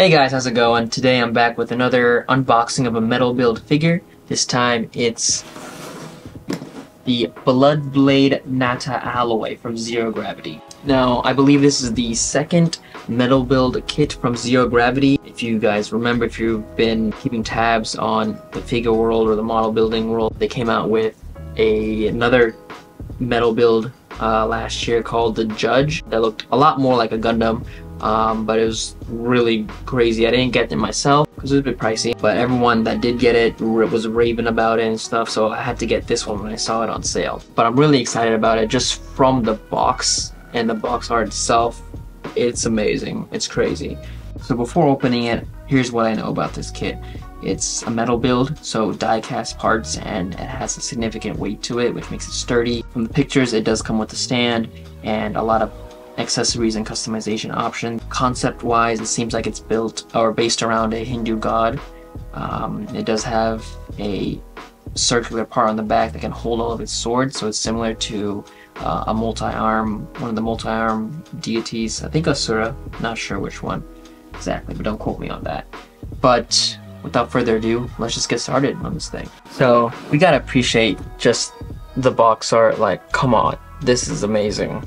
Hey guys, how's it going? Today I'm back with another unboxing of a metal build figure. This time it's the Bloodblade Nata Alloy from Zero Gravity. Now, I believe this is the second metal build kit from Zero Gravity. If you guys remember, if you've been keeping tabs on the figure world or the model building world, they came out with another metal build last year called the Judge that looked a lot more like a Gundam. But it was really crazy. I didn't get it myself because it was a bit pricey, but everyone that did get it was raving about it and stuff, so I had to get this one when I saw it on sale. But I'm really excited about it just from the box and the box art itself. It's amazing. It's crazy. So before opening it, here's what I know about this kit. It's a metal build, so die-cast parts, and it has a significant weight to it, which makes it sturdy. From the pictures, it does come with a stand and a lot of accessories and customization options. Concept-wise, it seems like it's built or based around a Hindu god. It does have a circular part on the back that can hold all of its swords, so it's similar to a multi-arm, one of the multi-arm deities. I think Asura, not sure which one exactly, but don't quote me on that. But without further ado, let's just get started on this thing. So we gotta appreciate just the box art. Like, come on, this is amazing.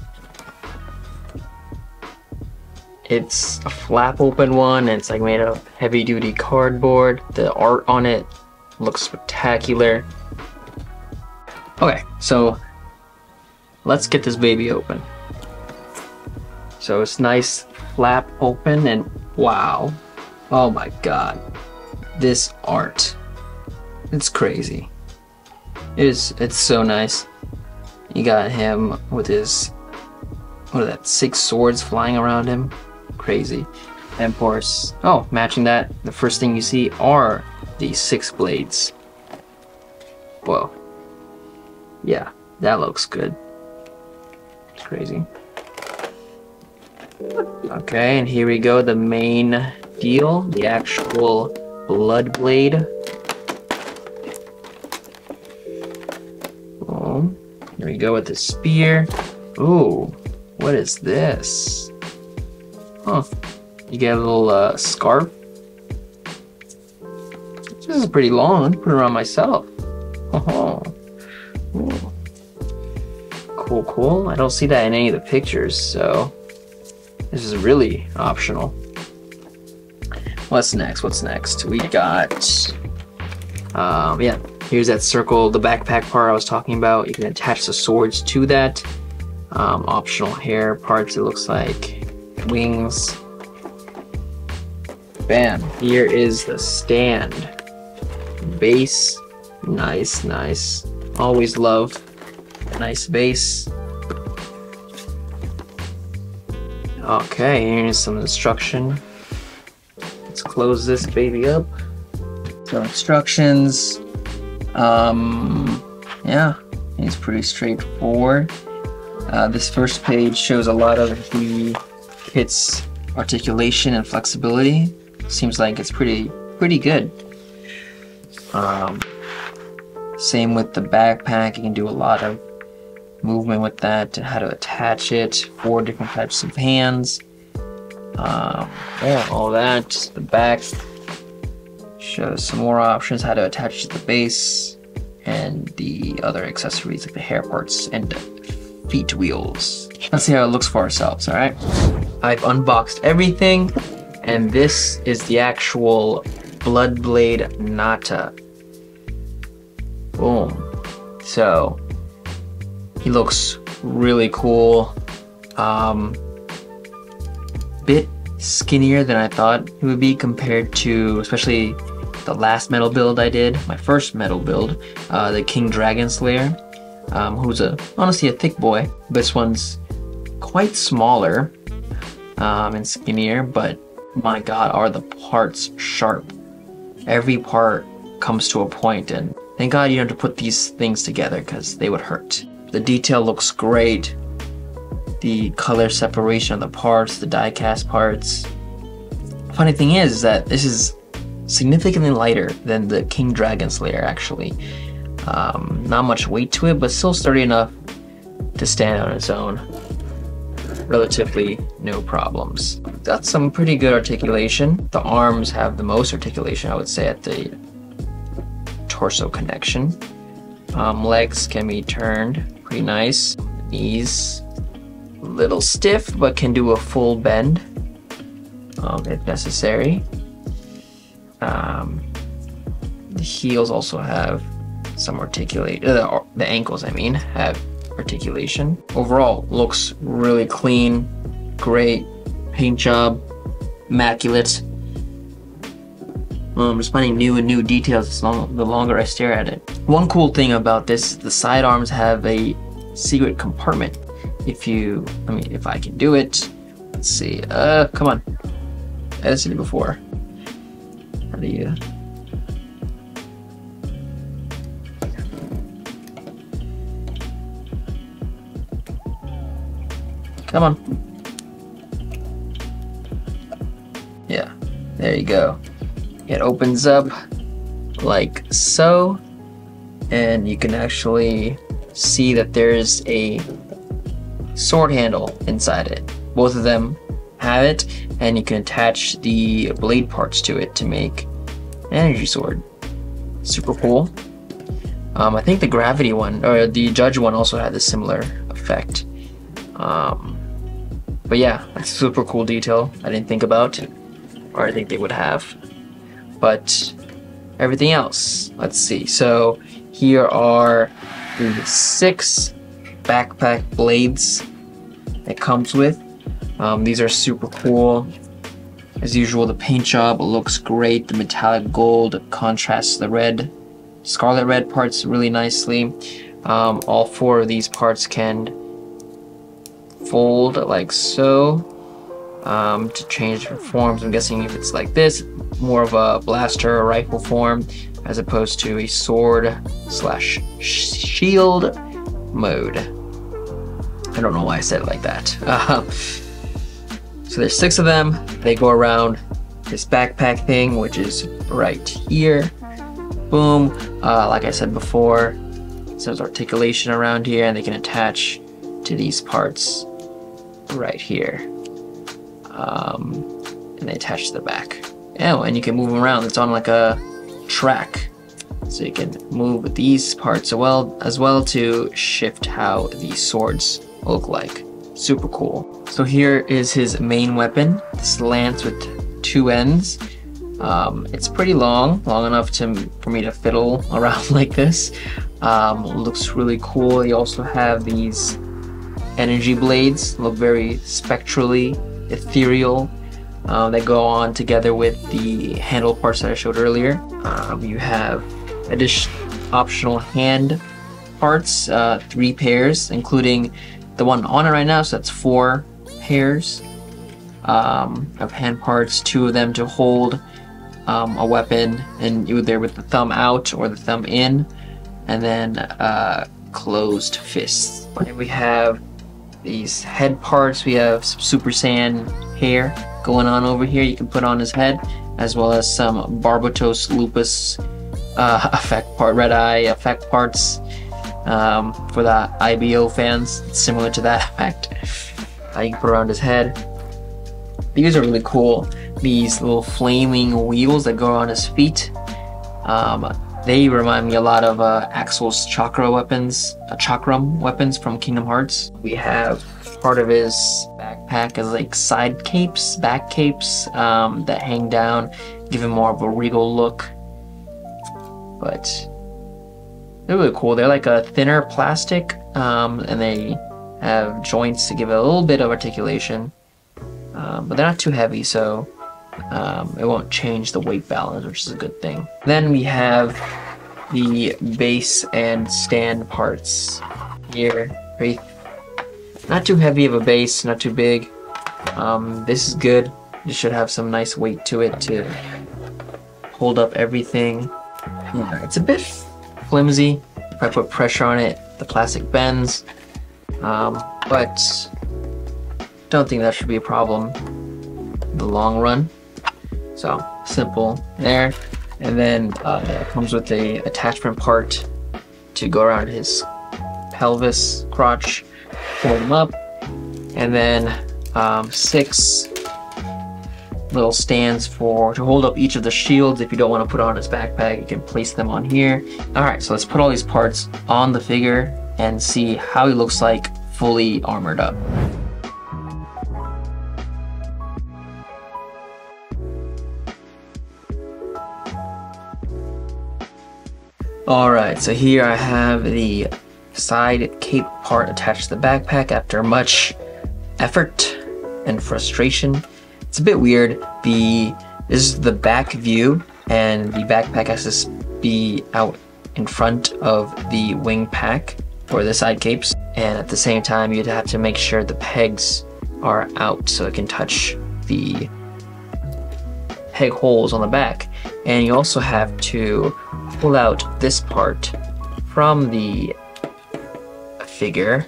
It's a flap open one, and it's like made of heavy duty cardboard. The art on it looks spectacular. Okay, so let's get this baby open. So it's nice flap open, and wow, oh my god, this art, it's crazy. It's so nice. You got him with his, what are that, 6 swords flying around him. Crazy. And of course, oh, matching that, the first thing you see are these 6 blades. Whoa. Yeah, that looks good. Crazy. Okay, and here we go, the main deal, the actual Bloodblade. Oh, here we go with the spear. Ooh, what is this? Huh, you get a little scarf. This is pretty long. I can put it around myself. Oh, cool, cool. I don't see that in any of the pictures, so this is really optional. What's next? What's next? We got, yeah, here's that circle, the backpack part I was talking about. You can attach the swords to that. Optional hair parts, it looks like. Wings. Bam. Here is the stand. Base. Nice, nice. Always love a nice base. Okay, here's some instruction. Let's close this baby up. So instructions. Yeah, it's pretty straightforward. This first page shows a lot of the kit's articulation and flexibility. Seems like it's pretty good. Same with the backpack. You can do a lot of movement with that, how to attach it, 4 different types of hands. Yeah, all that. The back shows some more options, how to attach to the base, and the other accessories like the hair parts and feet wheels. Let's see how it looks for ourselves, alright? I've unboxed everything, and this is the actual Bloodblade Nata. Boom. So, he looks really cool. Bit skinnier than I thought he would be compared to, especially the last metal build I did, my first metal build, the King Dragon Slayer, who's honestly a thick boy. This one's quite smaller and skinnier, but my god, are the parts sharp. Every part comes to a point, and thank god you don't have to put these things together because they would hurt. The detail looks great. The color separation of the parts, the die-cast parts. Funny thing is that this is significantly lighter than the King Dragon Slayer, actually. Not much weight to it, but still sturdy enough to stand on its own. relatively no problems. Got some pretty good articulation. The arms have the most articulation, I would say, at the torso connection. Legs can be turned pretty nice. Knees a little stiff, but can do a full bend if necessary. The heels also have some articulation. The ankles, I mean, have articulation. Overall, looks really clean, great paint job, immaculate. I'm just finding new details the longer I stare at it. One cool thing about this, the sidearms have a secret compartment. If I can do it, let's see. Come on. I've seen it before. How do you? Come on. Yeah, there you go. It opens up like so, and you can actually see that there's a sword handle inside it. Both of them have it, and you can attach the blade parts to it to make an energy sword. Super cool. I think the gravity one, or the judge one, also had a similar effect. But yeah, that's a super cool detail I didn't think about, or I think they would have. But everything else, let's see. So here are the 6 backpack blades it comes with. These are super cool. As usual, the paint job looks great. The metallic gold contrasts the red, scarlet red parts really nicely. All 4 of these parts can fold like so to change different forms. I'm guessing if it's like this, more of a blaster or rifle form, as opposed to a sword / shield mode. I don't know why I said it like that. So there's 6 of them. They go around this backpack thing, which is right here. Boom. Like I said before, so there's articulation around here, and they can attach to these parts right here. And they attach to the back. Oh, and you can move them around. It's on like a track, so you can move these parts as well to shift how these swords look like. Super cool. So here is his main weapon, this lance with 2 ends. It's pretty long enough for me to fiddle around like this. Looks really cool. You also have these energy blades, look very spectrally ethereal. That go on together with the handle parts that I showed earlier. You have optional hand parts, 3 pairs, including the one on it right now, so that's 4 pairs of hand parts, 2 of them to hold a weapon, and either with the thumb out or the thumb in, and then closed fists. And we have these head parts. We have some Super Saiyan hair going on over here you can put on his head, as well as some Barbatos Lupus red eye effect parts for the IBO fans. It's similar to that effect. You can put around his head. These are really cool. These little flaming wheels that go on his feet. They remind me a lot of Axel's chakram weapons from Kingdom Hearts. We have part of his backpack as like back capes that hang down, give him more of a regal look. But they're really cool. They're like a thinner plastic, and they have joints to give it a little bit of articulation, but they're not too heavy, so it won't change the weight balance, which is a good thing. Then we have the base and stand parts here. Not too heavy of a base, not too big. This is good. This should have some nice weight to it to hold up everything. Yeah, it's a bit flimsy. If I put pressure on it, the plastic bends. But don't think that should be a problem in the long run. So simple there. And then it comes with a attachment part to go around his pelvis, crotch, pull him up, and and then 6 little stands to hold up each of the shields. If you don't want to put on his backpack, you can place them on here. Alright, so let's put all these parts on the figure and see how he looks like fully armored up. Alright, so here I have the side cape part attached to the backpack after much effort and frustration. It's a bit weird. This is the back view, and the backpack has to be out in front of the wing pack or the side capes, and at the same time you'd have to make sure the pegs are out so it can touch the peg holes on the back. And you also have to pull out this part from the figure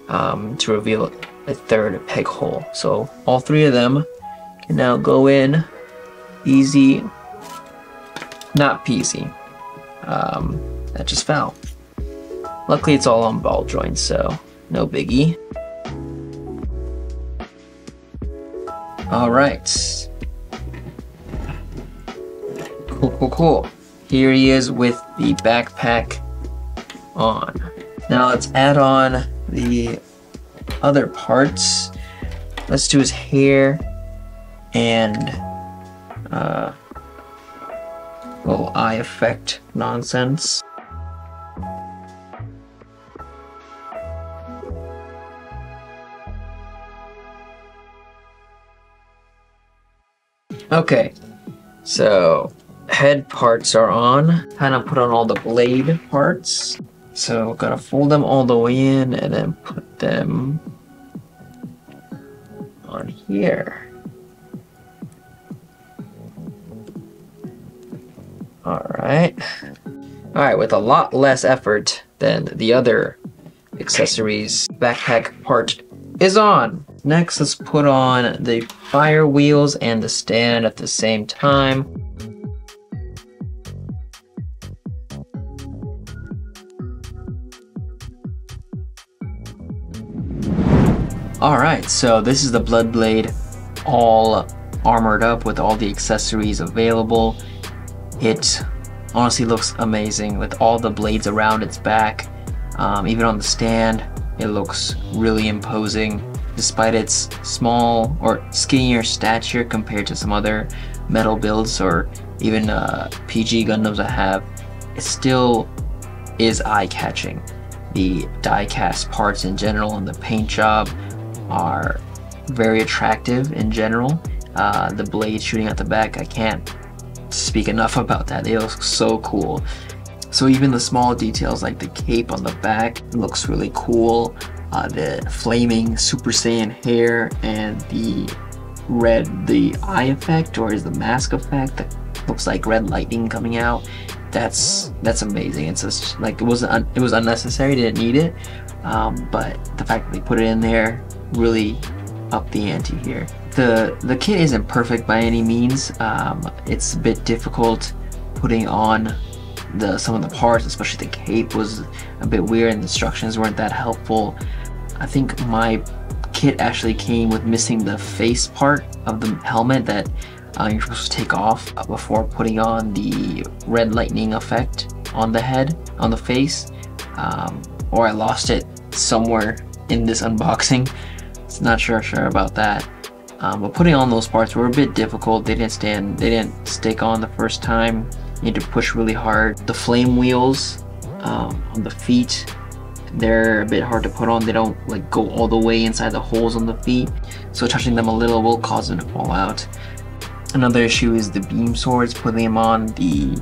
to reveal a 3rd peg hole. So all 3 of them can now go in easy, not peasy. That just fell. Luckily it's all on ball joints, so no biggie. Alright. Cool. Here he is with the backpack on. Now let's add on the other parts. Let's do his hair and little eye effect nonsense. Okay, so head parts are on. Kind of put on all the blade parts. So gotta fold them all the way in and then put them on here. Alright, with a lot less effort than the other accessories, backpack part is on. Next, let's put on the fire wheels and the stand at the same time. Alright, so this is the Bloodblade all armored up with all the accessories available. It honestly looks amazing with all the blades around its back. Even on the stand, it looks really imposing despite its small or skinnier stature compared to some other metal builds or even PG Gundams I have. It still is eye-catching. The die-cast parts in general and the paint job are very attractive in general. The blade shooting out the back, I can't speak enough about that. It looks so cool. So even the small details like the cape on the back looks really cool. The flaming Super Saiyan hair and the eye effect, or is the mask effect that looks like red lightning coming out. That's amazing. It's just like it was unnecessary, didn't need it, but the fact that they put it in there really upped the ante here. The kit isn't perfect by any means. It's a bit difficult putting on some of the parts, especially the cape was a bit weird and the instructions weren't that helpful. I think my kit actually came with missing the face part of the helmet that you're supposed to take off before putting on the red lightning effect on the head, on the face, or I lost it somewhere in this unboxing. It's not sure about that. But putting on those parts were a bit difficult. They didn't stick on the first time. You need to push really hard. The flame wheels on the feet, they're a bit hard to put on. They don't like go all the way inside the holes on the feet, so touching them a little will cause them to fall out. Another issue is the beam swords. Putting them on the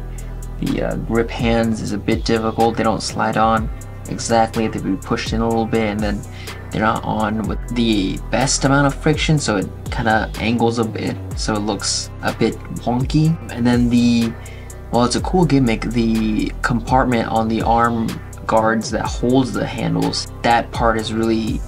grip hands is a bit difficult. They don't slide on exactly. They be pushed in a little bit, and then they're not on with the best amount of friction, so it kind of angles a bit, so it looks a bit wonky. And then while it's a cool gimmick, the compartment on the arm guards that holds the handles, that part is really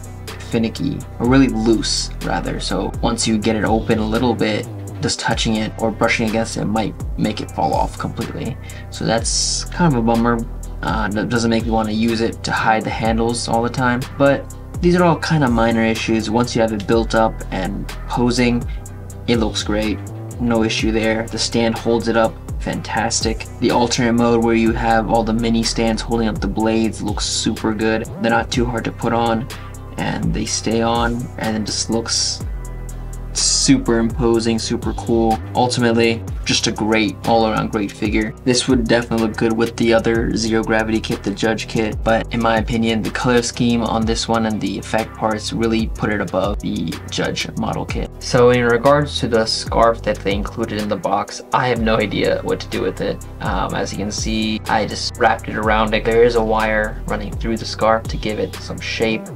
finicky, or really loose rather, so once you get it open a little bit, just touching it or brushing against it might make it fall off completely. So that's kind of a bummer. That doesn't make me want to use it to hide the handles all the time, but these are all kind of minor issues. Once you have it built up and posing, it looks great. No issue there. The stand holds it up fantastic. The alternate mode where you have all the mini stands holding up the blades looks super good. They're not too hard to put on and they stay on, and it just looks super imposing, super cool. Ultimately, just a great, all-around great figure. This would definitely look good with the other Zero Gravity kit, the Judge kit, but in my opinion, the color scheme on this one and the effect parts really put it above the Judge model kit. So in regards to the scarf that they included in the box, I have no idea what to do with it. As you can see, I just wrapped it around it. There is a wire running through the scarf to give it some shape,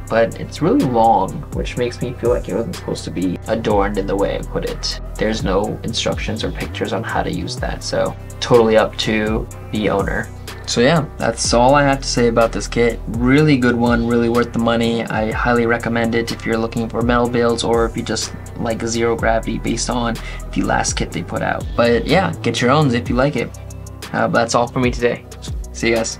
but it's really long, which makes me feel like it wasn't supposed to be adorned in the way I put it. There's no instructions or pictures on how to use that, so totally up to the owner. So yeah, that's all I have to say about this kit. Really good one, really worth the money. I highly recommend it if you're looking for metal builds or if you just like Zero Gravity based on the last kit they put out. But yeah, get your own if you like it. But that's all for me today. See you guys.